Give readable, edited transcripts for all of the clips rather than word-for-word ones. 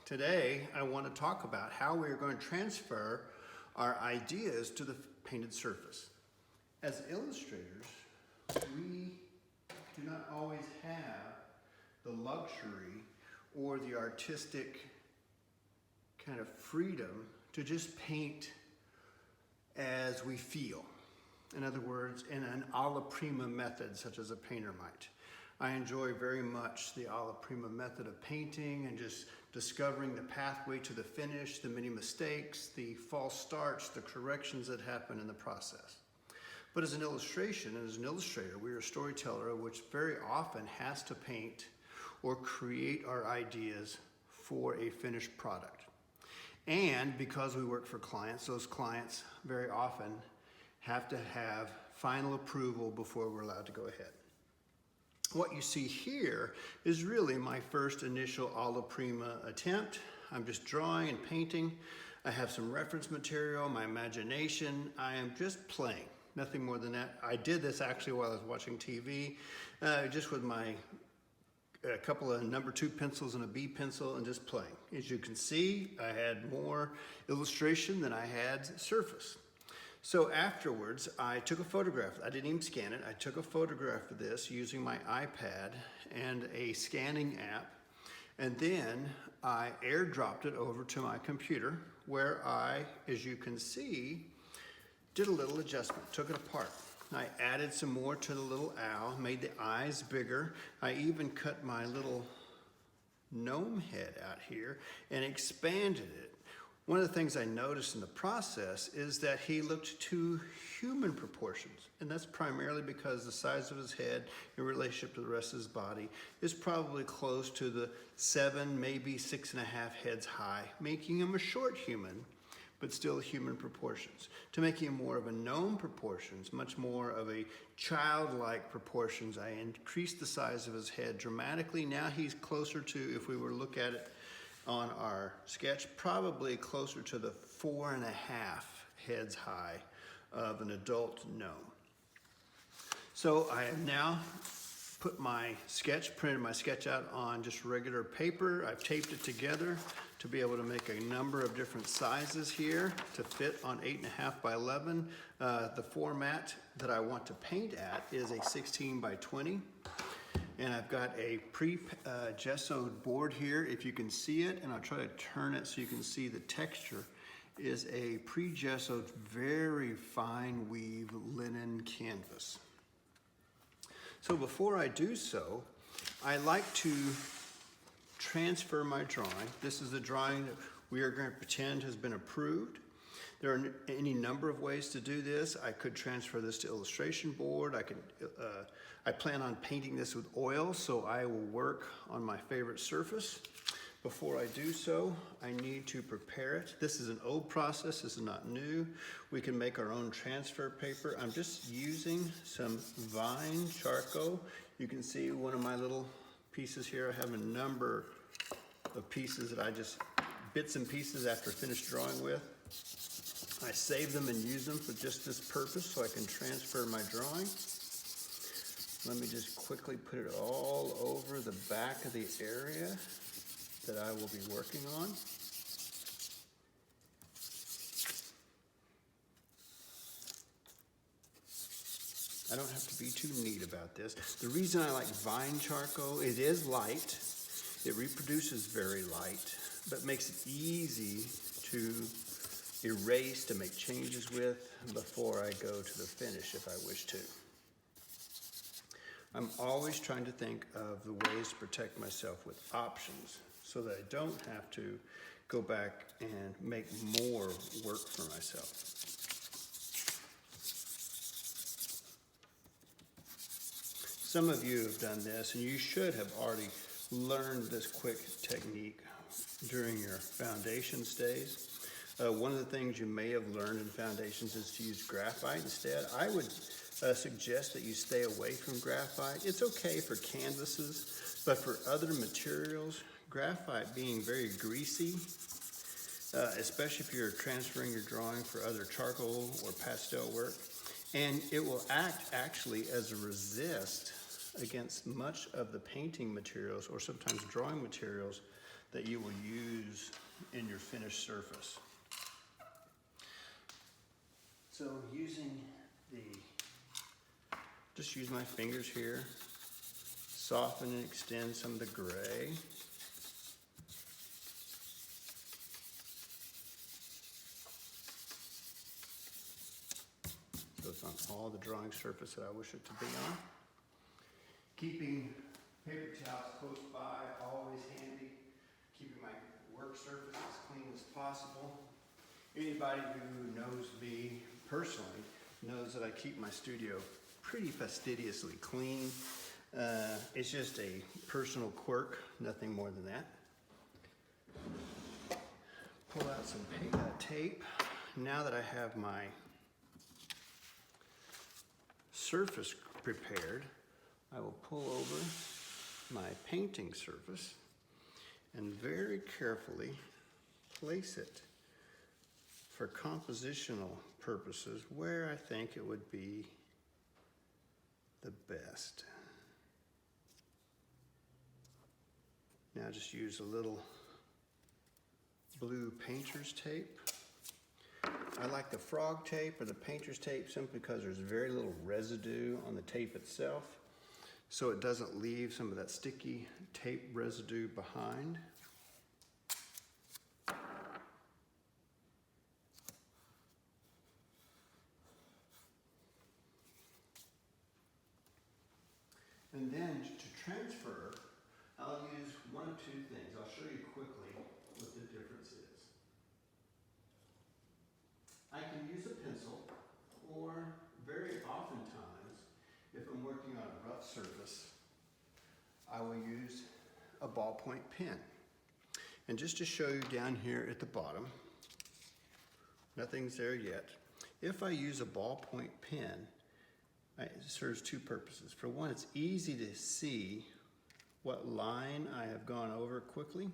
Today I want to talk about how we are going to transfer our ideas to the painted surface. As illustrators, we do not always have the luxury or the artistic kind of freedom to just paint as we feel. In other words, in an alla prima method, such as a painter might. I enjoy very much the alla prima method of painting and just discovering the pathway to the finish, the many mistakes, the false starts, the corrections that happen in the process. But as an illustration, and as an illustrator, we are a storyteller which very often has to paint or create our ideas for a finished product. And because we work for clients, those clients very often have to have final approval before we're allowed to go ahead. What you see here is really my first initial alla prima attempt. I'm just drawing and painting. I have some reference material, my imagination. I am just playing, nothing more than that. I did this actually while I was watching TV, just with a couple of number 2 pencils and a B pencil and just playing. As you can see, I had more illustration than I had surface. So afterwards, I took a photograph. I didn't even scan it. I took a photograph of this using my iPad and a scanning app. And then I airdropped it over to my computer where I, as you can see, did a little adjustment, took it apart. I added some more to the little owl, made the eyes bigger. I even cut my little gnome head out here and expanded it. One of the things I noticed in the process is that he looked to human proportions, and that's primarily because the size of his head in relationship to the rest of his body is probably close to the 7, maybe 6.5 heads high, making him a short human, but still human proportions. To make him more of a gnome proportions, much more of a childlike proportions, I increased the size of his head dramatically. Now he's closer to, if we were to look at it on our sketch, probably closer to the 4.5 heads high of an adult gnome. So I have now put my sketch, printed my sketch out on just regular paper. I've taped it together to be able to make a number of different sizes here to fit on 8.5 by 11. The format that I want to paint at is a 16 by 20. And I've got a pre-gessoed board here, if you can see it, and I'll try to turn it so you can see the texture, is a pre-gessoed, very fine weave linen canvas. So before I do so, I like to transfer my drawing. This is the drawing that we are going to pretend has been approved. There are any number of ways to do this. I could transfer this to illustration board. I plan on painting this with oil, so I will work on my favorite surface. Before I do so, I need to prepare it. This is an old process, this is not new. We can make our own transfer paper. I'm just using some vine charcoal. You can see one of my little pieces here. I have a number of pieces that I just, bits and pieces after finished drawing with. I save them and use them for just this purpose so I can transfer my drawing. Let me just quickly put it all over the back of the area that I will be working on. I don't have to be too neat about this. The reason I like vine charcoal, it is light, it reproduces very light, but makes it easy to erase, to make changes with before I go to the finish if I wish to. I'm always trying to think of the ways to protect myself with options so that I don't have to go back and make more work for myself. Some of you have done this, and you should have already learned this quick technique during your foundations days. One of the things you may have learned in foundations is to use graphite instead. I would suggest that you stay away from graphite. It's okay for canvases, but for other materials, graphite being very greasy, especially if you're transferring your drawing for other charcoal or pastel work, and it will act actually as a resist against much of the painting materials or sometimes drawing materials that you will use in your finished surface. So just use my fingers here, soften and extend some of the gray. So it's on all the drawing surface that I wish it to be on. Keeping paper towels close by, always handy. Keeping my work surface as clean as possible. Anybody who knows me personally knows that I keep my studio pretty fastidiously clean. It's just a personal quirk, nothing more than that. Pull out some tape. Now that I have my surface prepared, I will pull over my painting surface and very carefully place it for compositional purposes where I think it would be the best. Now just use a little blue painter's tape. I like the frog tape or the painter's tape simply because there's very little residue on the tape itself, so it doesn't leave some of that sticky tape residue behind. And then to transfer, I'll use one of two things. I'll show you quickly what the difference is. I can use a pencil, or very oftentimes, if I'm working on a rough surface, I will use a ballpoint pen. And just to show you down here at the bottom, nothing's there yet. If I use a ballpoint pen, it serves two purposes. For one, it's easy to see what line I have gone over quickly.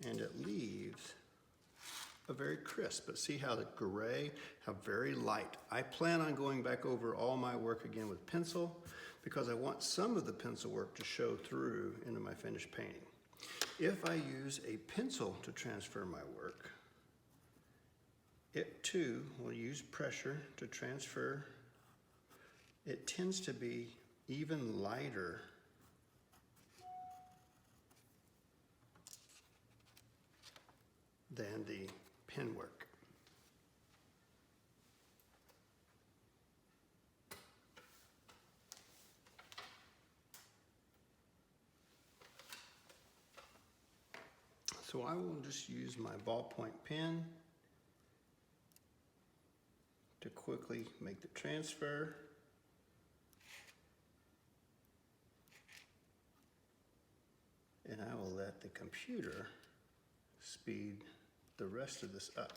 And it leaves a very crisp, but see how the gray, how very light. I plan on going back over all my work again with pencil because I want some of the pencil work to show through into my finished painting. If I use a pencil to transfer my work, it too will use pressure to transfer. It tends to be even lighter than the pen work. So I will just use my ballpoint pen to quickly make the transfer. And I will let the computer speed the rest of this up.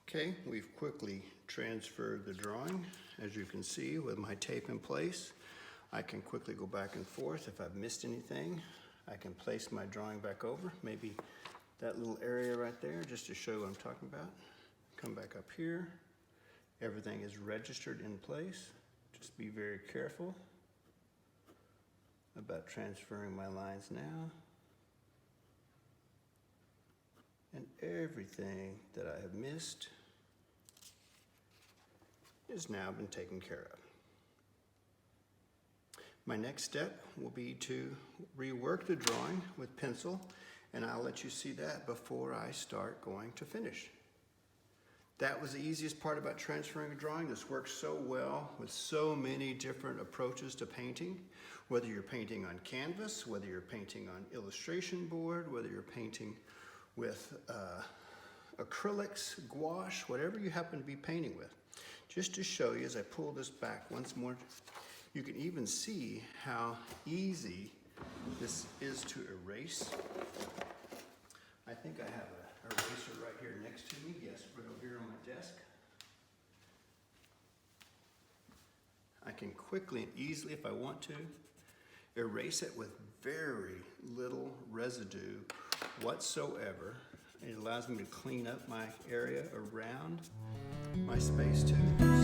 Okay, we've quickly transferred the drawing. As you can see, with my tape in place, I can quickly go back and forth. If I've missed anything, I can place my drawing back over, maybe that little area right there, just to show what I'm talking about. Come back up here. Everything is registered in place. Just be very careful about transferring my lines now. And everything that I have missed has now been taken care of. My next step will be to rework the drawing with pencil, and I'll let you see that before I start going to finish. That was the easiest part about transferring a drawing. This works so well with so many different approaches to painting, whether you're painting on canvas, whether you're painting on illustration board, whether you're painting with acrylics, gouache, whatever you happen to be painting with. Just to show you, as I pull this back once more, you can even see how easy this is to erase. I think I have a eraser right here next to me. Yes, right over here on my desk. I can quickly and easily, if I want to, erase it with very little residue whatsoever. It allows me to clean up my area around my space too.